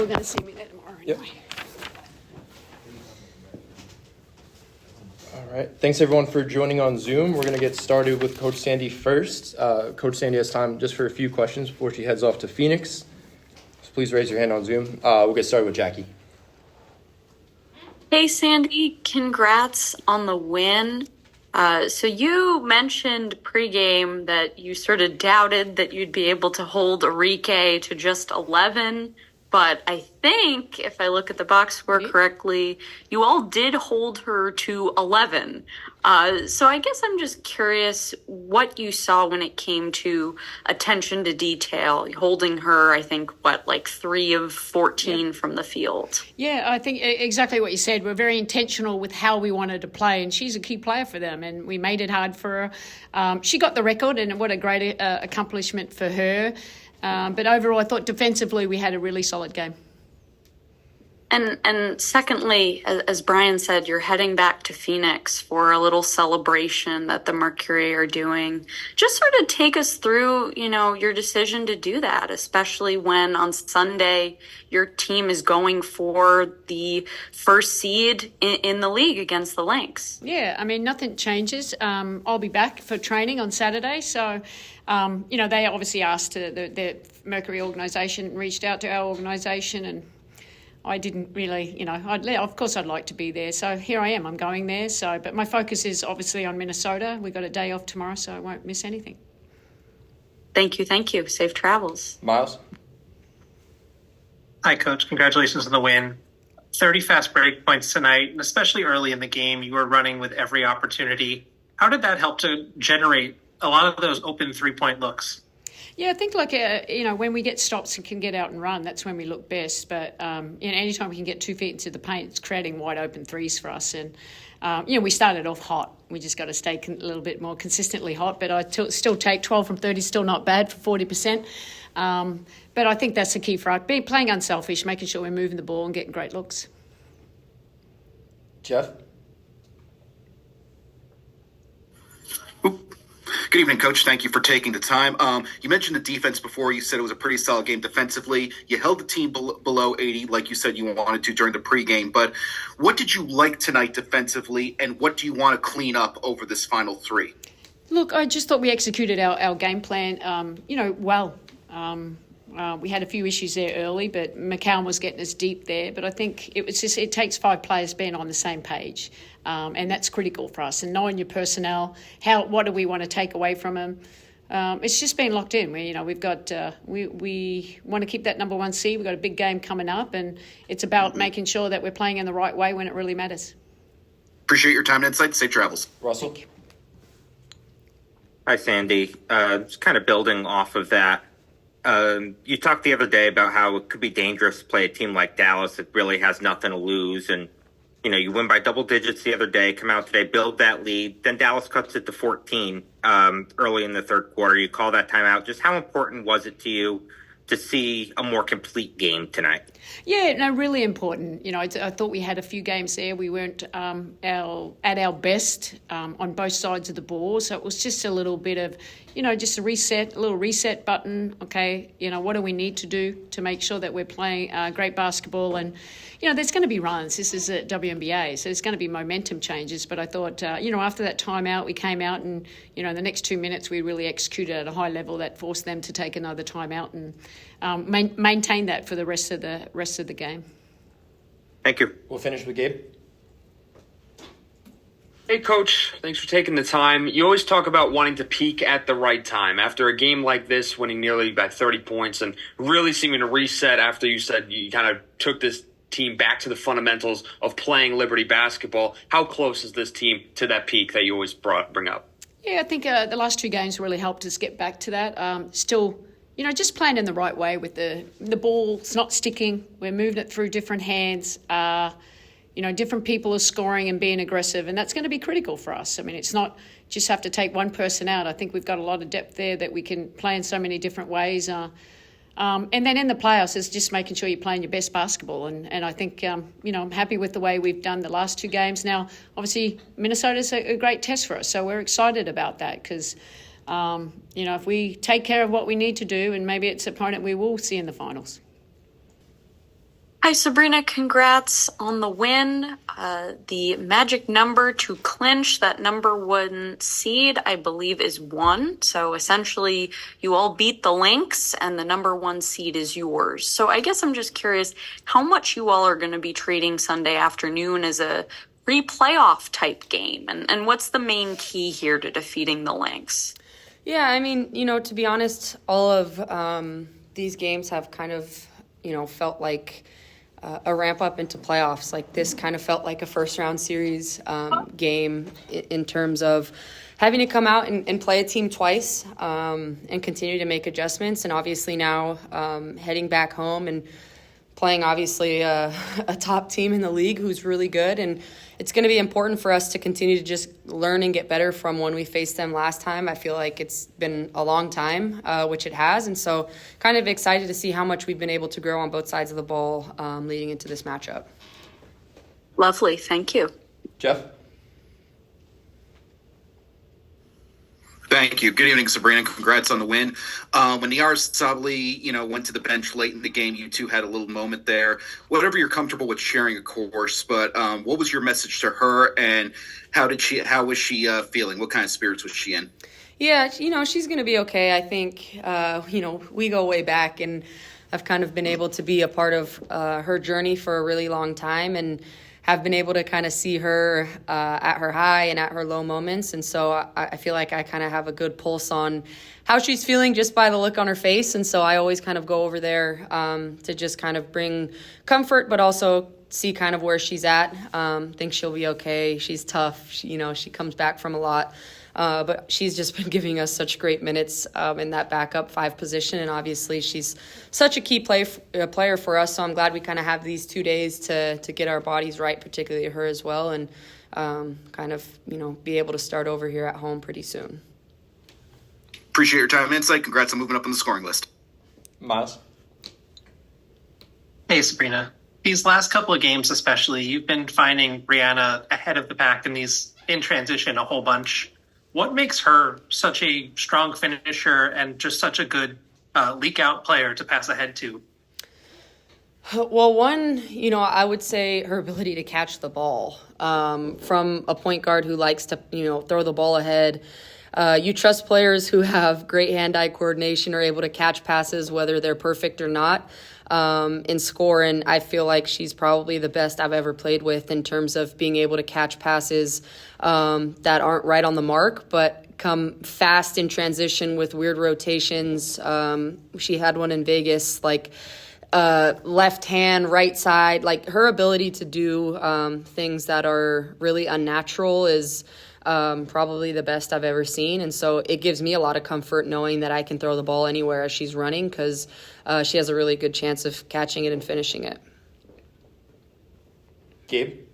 going to see me there tomorrow anyway. Yep. All right. Thanks, everyone, for joining on Zoom. We're going to get started with Coach Sandy first. Coach Sandy has time just for a few questions before she heads off to Phoenix. So please raise your hand on Zoom. We'll get started with Jackie. Hey, Sandy, congrats on the win. So you mentioned pregame that you sort of doubted that you'd be able to hold Arike to just 11, but I think if I look at the box score correctly, you all did hold her to 11. So I guess I'm just curious what you saw when it came to attention to detail, holding her, I think, like 3 of 14 from the field. Yeah, I think exactly what you said. We're very intentional with how we wanted to play, and she's a key player for them, and we made it hard for her. She got the record, and what a great accomplishment for her. But overall, I thought defensively we had a really solid game. And secondly, as Brian said, you're heading back to Phoenix for a little celebration that the Mercury are doing. Just sort of take us through, your decision to do that, especially when on Sunday your team is going for the first seed in the league against the Lynx. Yeah, I mean, nothing changes. I'll be back for training on Saturday, so... they obviously asked the Mercury organisation, reached out to our organisation, and I didn't really, of course I'd like to be there. So here I am, I'm going there. But my focus is obviously on Minnesota. We've got a day off tomorrow, so I won't miss anything. Thank you. Safe travels. Miles? Hi, Coach. Congratulations on the win. 30 fast break points tonight, and especially early in the game, you were running with every opportunity. How did that help to generate a lot of those open three-point looks? Yeah, I think when we get stops and can get out and run, that's when we look best. But anytime we can get 2 feet into the paint, it's creating wide open threes for us. And we started off hot. We just got to stay a little bit more consistently hot. But I still take 12 from 30, still not bad for 40%. But I think that's the key for us: playing unselfish, making sure we're moving the ball and getting great looks. Jeff? Good evening, Coach. Thank you for taking the time. You mentioned the defense before. You said it was a pretty solid game defensively. You held the team below 80, like you said you wanted to during the pregame. But what did you like tonight defensively, and what do you want to clean up over this final 3? Look, I just thought we executed our game plan, well. We had a few issues there early, but McCown was getting us deep there. But I think it takes 5 players being on the same page, and that's critical for us. And knowing your personnel, what do we want to take away from them? It's just been locked in. We want to keep that number 1 seed. We've got a big game coming up, and it's about making sure that we're playing in the right way when it really matters. Appreciate your time and insight. Safe travels. Russell? Hi, Sandy. Just kind of building off of that. You talked the other day about how it could be dangerous to play a team like Dallas that really has nothing to lose. And, you win by double digits the other day, come out today, build that lead. Then Dallas cuts it to 14 early in the third quarter. You call that timeout. Just how important was it to you to see a more complete game tonight? Yeah, no, really important. I thought we had a few games there. We weren't at our best on both sides of the ball. So it was just a little bit of, just a little reset button. Okay, what do we need to do to make sure that we're playing great basketball? And, there's going to be runs. This is a WNBA, so there's going to be momentum changes. But I thought, after that timeout, we came out and, in the next 2 minutes, we really executed at a high level that forced them to take another timeout and maintain that for the rest of the game. Thank you. We'll finish with Gabe. Hey, Coach. Thanks for taking the time. You always talk about wanting to peak at the right time. After a game like this, winning nearly by 30 points and really seeming to reset after you said you kind of took this team back to the fundamentals of playing Liberty basketball, how close is this team to that peak that you always bring up? Yeah, I think the last 2 games really helped us get back to that. Still, just playing in the right way with the ball's not sticking. We're moving it through different hands. Different people are scoring and being aggressive, and that's going to be critical for us. I mean, it's not just have to take one person out. I think we've got a lot of depth there that we can play in so many different ways. And then in the playoffs, it's just making sure you're playing your best basketball. And I think, I'm happy with the way we've done the last 2 games. Now, obviously, Minnesota's a great test for us, so we're excited about that because, if we take care of what we need to do, and maybe it's an opponent we will see in the finals. Hi, Sabrina. Congrats on the win. The magic number to clinch that number 1 seed, I believe, is 1. So essentially, you all beat the Lynx, and the number 1 seed is yours. So I guess I'm just curious how much you all are going to be treating Sunday afternoon as a pre-playoff type game, and what's the main key here to defeating the Lynx? Yeah, I mean, to be honest, all of these games have kind of, felt like a ramp up into playoffs. Like this kind of felt like a first round series game in terms of having to come out and play a team twice and continue to make adjustments. And obviously now heading back home and playing obviously a top team in the league who's really good. And it's going to be important for us to continue to just learn and get better from when we faced them last time. I feel like it's been a long time, which it has. And so kind of excited to see how much we've been able to grow on both sides of the ball leading into this matchup. Lovely. Thank you. Jeff? Thank you. Good evening, Sabrina. Congrats on the win. When Sabli, went to the bench late in the game, you two had a little moment there. Whatever you're comfortable with sharing, of course, but what was your message to her, and how was she feeling? What kind of spirits was she in? Yeah, she's going to be okay. I think, we go way back, and I've kind of been able to be a part of her journey for a really long time, and have been able to kind of see her at her high and at her low moments. And so I feel like I kind of have a good pulse on how she's feeling just by the look on her face. And so I always kind of go over there to just kind of bring comfort, but also see kind of where she's at. Think she'll be okay. She's tough. She comes back from a lot. But she's just been giving us such great minutes in that backup 5 position. And obviously she's such a key player for us. So I'm glad we kind of have these 2 days to get our bodies right, particularly her as well. And kind of, be able to start over here at home pretty soon. Appreciate your time and insight. Congrats on moving up on the scoring list. Miles? Hey, Sabrina. These last couple of games especially, you've been finding Brianna ahead of the pack in transition a whole bunch. What makes her such a strong finisher and just such a good leak-out player to pass ahead to? Well, one, I would say her ability to catch the ball from a point guard who likes to, throw the ball ahead. You trust players who have great hand-eye coordination, are able to catch passes, whether they're perfect or not, and score. And I feel like she's probably the best I've ever played with in terms of being able to catch passes that aren't right on the mark, but come fast in transition with weird rotations. She had one in Vegas, left hand, right side. Like her ability to do things that are really unnatural is probably the best I've ever seen. And so it gives me a lot of comfort knowing that I can throw the ball anywhere as she's running, because she has a really good chance of catching it and finishing it. Gabe?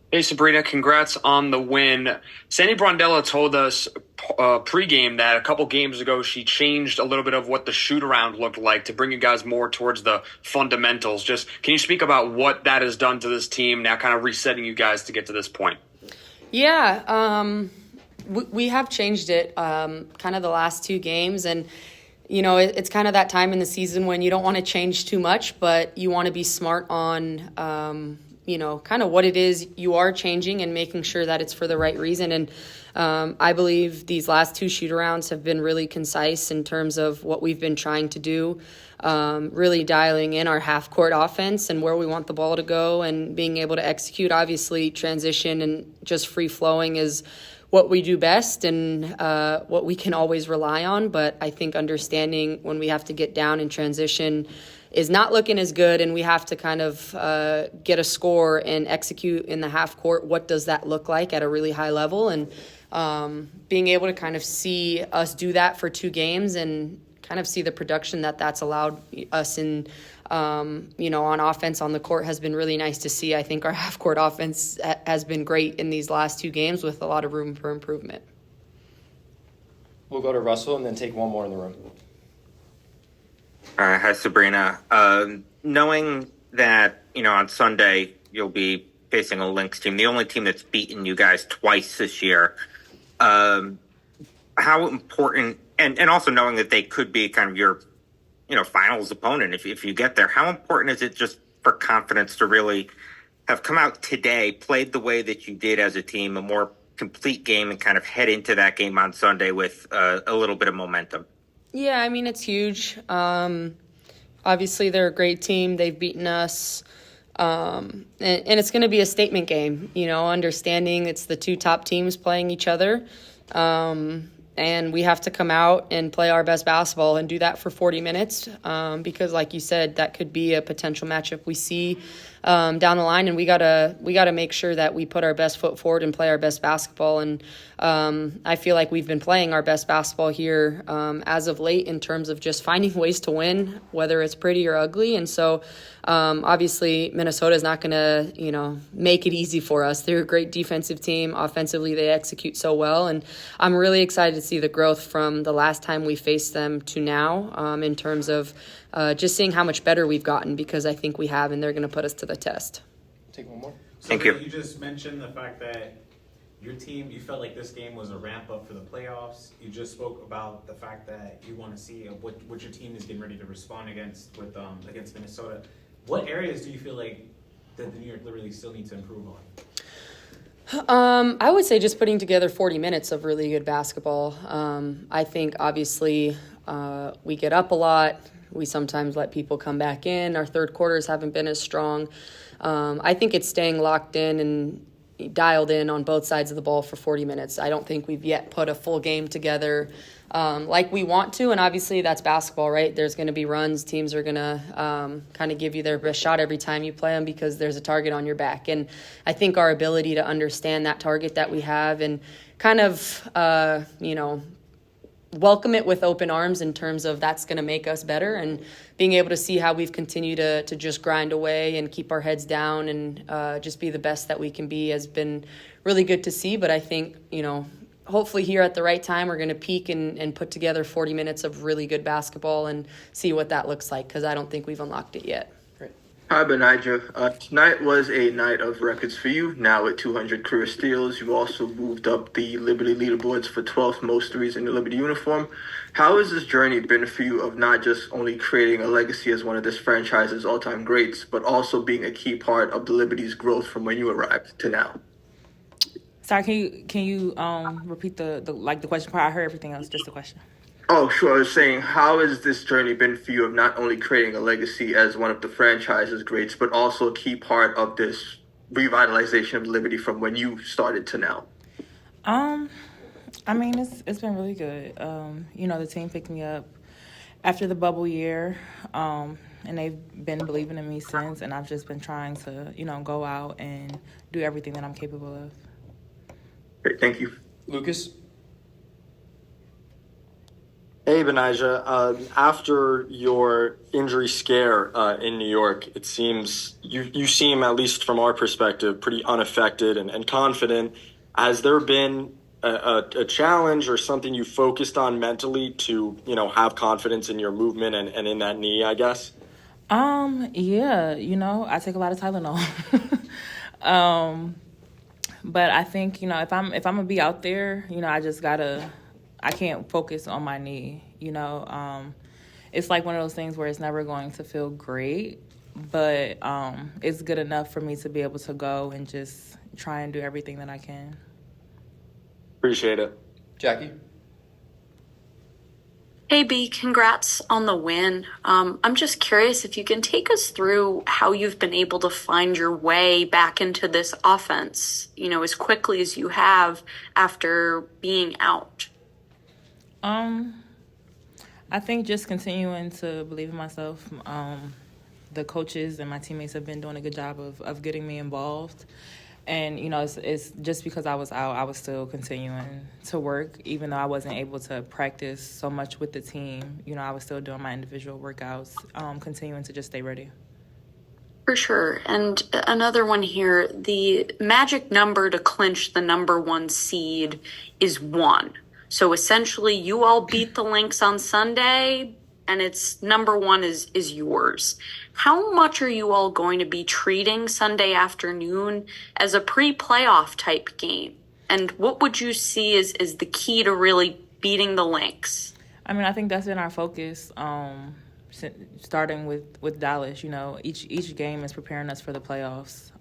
Hey, Sabrina, congrats on the win. Sandy Brondello told us pregame that a couple games ago she changed a little bit of what the shoot-around looked like to bring you guys more towards the fundamentals. Just can you speak about what that has done to this team, now kind of resetting you guys to get to this point? Yeah, we have changed it kind of the last 2 games, and it's kind of that time in the season when you don't want to change too much, but you want to be smart on kind of what it is you are changing and making sure that it's for the right reason. And I believe these last 2 shoot-arounds have been really concise in terms of what we've been trying to do, really dialing in our half-court offense and where we want the ball to go and being able to execute. Obviously, transition and just free-flowing is what we do best and what we can always rely on. But I think understanding when we have to get down in transition is not looking as good, and we have to kind of get a score and execute in the half court. What does that look like at a really high level? And being able to kind of see us do that for 2 games and kind of see the production that's allowed us in, on offense on the court has been really nice to see. I think our half court offense has been great in these last 2 games with a lot of room for improvement. We'll go to Russell and then take one more in the room. Hi, Sabrina. Knowing that, on Sunday you'll be facing a Lynx team, the only team that's beaten you guys twice this year, how important, and also knowing that they could be kind of your finals opponent if you get there. How important is it just for confidence to really have come out today, played the way that you did as a team, a more complete game, and kind of head into that game on Sunday with a little bit of momentum? Yeah, I mean, it's huge. Obviously, they're a great team. They've beaten us. And it's going to be a statement game, understanding it's the two top teams playing each other. And we have to come out and play our best basketball and do that for 40 minutes because, like you said, that could be a potential matchup we see down the line. And we gotta make sure that we put our best foot forward and play our best basketball. And I feel like we've been playing our best basketball here as of late in terms of just finding ways to win, whether it's pretty or ugly. And so obviously Minnesota is not going to, make it easy for us. They're a great defensive team. Offensively, they execute so well. And I'm really excited to see the growth from the last time we faced them to now in terms of just seeing how much better we've gotten, because I think we have, and they're going to put us to the test. Take one more. Thank you. You just mentioned the fact that your team, you felt like this game was a ramp up for the playoffs. You just spoke about the fact that you want to see what your team is getting ready to respond against Minnesota. What areas do you feel like that the New York Liberty still need to improve on? I would say just putting together 40 minutes of really good basketball. I think obviously we get up a lot. We sometimes let people come back in. Our third quarters haven't been as strong. I think it's staying locked in and dialed in on both sides of the ball for 40 minutes. I don't think we've yet put a full game together like we want to, and obviously that's basketball, right? There's going to be runs. Teams are going to kind of give you their best shot every time you play them because there's a target on your back. And I think our ability to understand that target that we have and kind of, welcome it with open arms in terms of that's going to make us better, and being able to see how we've continued to just grind away and keep our heads down and just be the best that we can be has been really good to see. But I think, hopefully here at the right time, we're going to peak and put together 40 minutes of really good basketball and see what that looks like, because I don't think we've unlocked it yet. Hi, Betnijah. Tonight was a night of records for you. Now with 200 career steals, you also moved up the Liberty leaderboards for 12th most threes in the Liberty uniform. How has this journey been for you of not just only creating a legacy as one of this franchise's all-time greats, but also being a key part of the Liberty's growth from when you arrived to now? Sorry, can you repeat the question part? I heard everything else, just the question. Oh, sure. I was saying, how has this journey been for you of not only creating a legacy as one of the franchise's greats, but also a key part of this revitalization of Liberty from when you started to now? I mean, it's been really good. The team picked me up after the bubble year, and they've been believing in me since, and I've just been trying to, go out and do everything that I'm capable of. Great, thank you. Lucas? Hey, Betnijah. After your injury scare in New York, it seems you seem, at least from our perspective, pretty unaffected and confident. Has there been a challenge or something you focused on mentally to, have confidence in your movement and in that knee, I guess? Yeah, I take a lot of Tylenol. But I think, if I'm gonna be out there, I can't focus on my knee, It's like one of those things where it's never going to feel great, but it's good enough for me to be able to go and just try and do everything that I can. Appreciate it. Jackie? Hey, B, congrats on the win. I'm just curious if you can take us through how you've been able to find your way back into this offense, as quickly as you have after being out. I think just continuing to believe in myself. The coaches and my teammates have been doing a good job of getting me involved. And, it's just because I was out, I was still continuing to work, even though I wasn't able to practice so much with the team. I was still doing my individual workouts, continuing to just stay ready. For sure. And another one here, the magic number to clinch the number 1 seed is 1. So essentially, you all beat the Lynx on Sunday, and it's number 1 is yours. How much are you all going to be treating Sunday afternoon as a pre-playoff type game? And what would you see as the key to really beating the Lynx? I mean, I think that's been our focus. starting with Dallas. You know, each game is preparing us for the playoffs.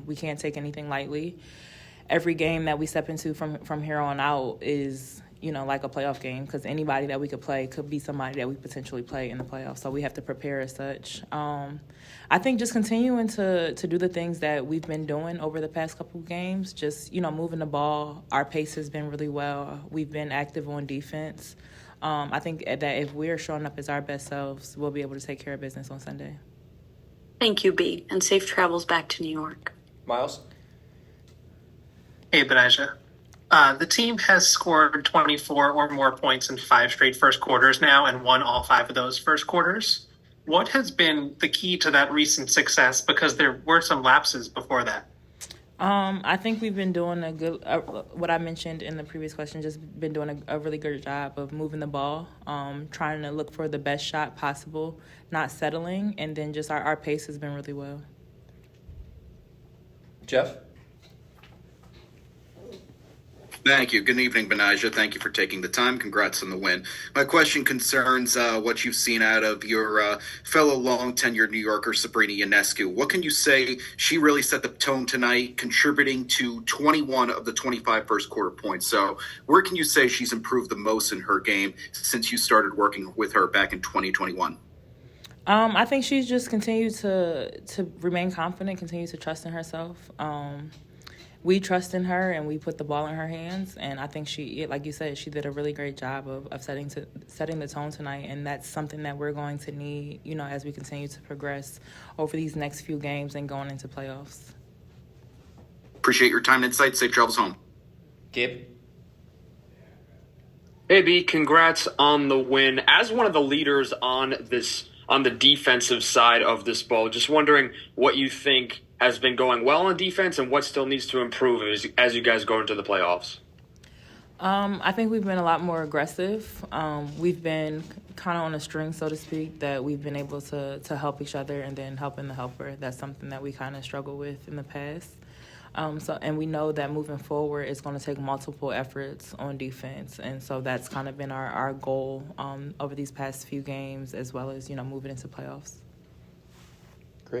We can't take anything lightly. Every game that we step into from here on out is, you know, like a playoff game, because anybody that we could play could be somebody that we potentially play in the playoffs. So we have to prepare as such. I think just continuing to do the things that we've been doing over the past couple of games, just, you know, moving the ball. Our pace has been really well. We've been active on defense. I think that if we're showing up as our best selves, we'll be able to take care of business on Sunday. Thank you, B, and safe travels back to New York. Miles? Hey, Betnijah. The team has scored 24 or more points in 5 straight first quarters now and won all 5 of those first quarters. What has been the key to that recent success? Because there were some lapses before that. I think we've been doing a good, what I mentioned in the previous question, just been doing a really good job of moving the ball, trying to look for the best shot possible, not settling, and then just our pace has been really well. Jeff? Thank you. Good evening, Betnijah. Thank you for taking the time. Congrats on the win. My question concerns what you've seen out of your fellow long-tenured New Yorker, Sabrina Ionescu. What can you say? She really set the tone tonight, contributing to 21 of the 25 first quarter points. So where can you say she's improved the most in her game since you started working with her back in 2021? I think she's just continued to remain confident, continue to trust in herself. We trust in her, and we put the ball in her hands. And I think she, like you said, she did a really great job of setting the tone tonight. And that's something that we're going to need, you know, as we continue to progress over these next few games and going into playoffs. Appreciate your time and insight. Safe travels home. Gabe? Hey, B, congrats on the win. As one of the leaders on the defensive side of this ball, just wondering what you think has been going well on defense and what still needs to improve as you guys go into the playoffs. I think we've been a lot more aggressive. We've been kind of on a string, so to speak, that we've been able to help each other and then helping the helper. That's something that we kind of struggle with in the past. And we know that moving forward, it's going to take multiple efforts on defense. And so that's kind of been our goal over these past few games, as well as, you know, moving into playoffs.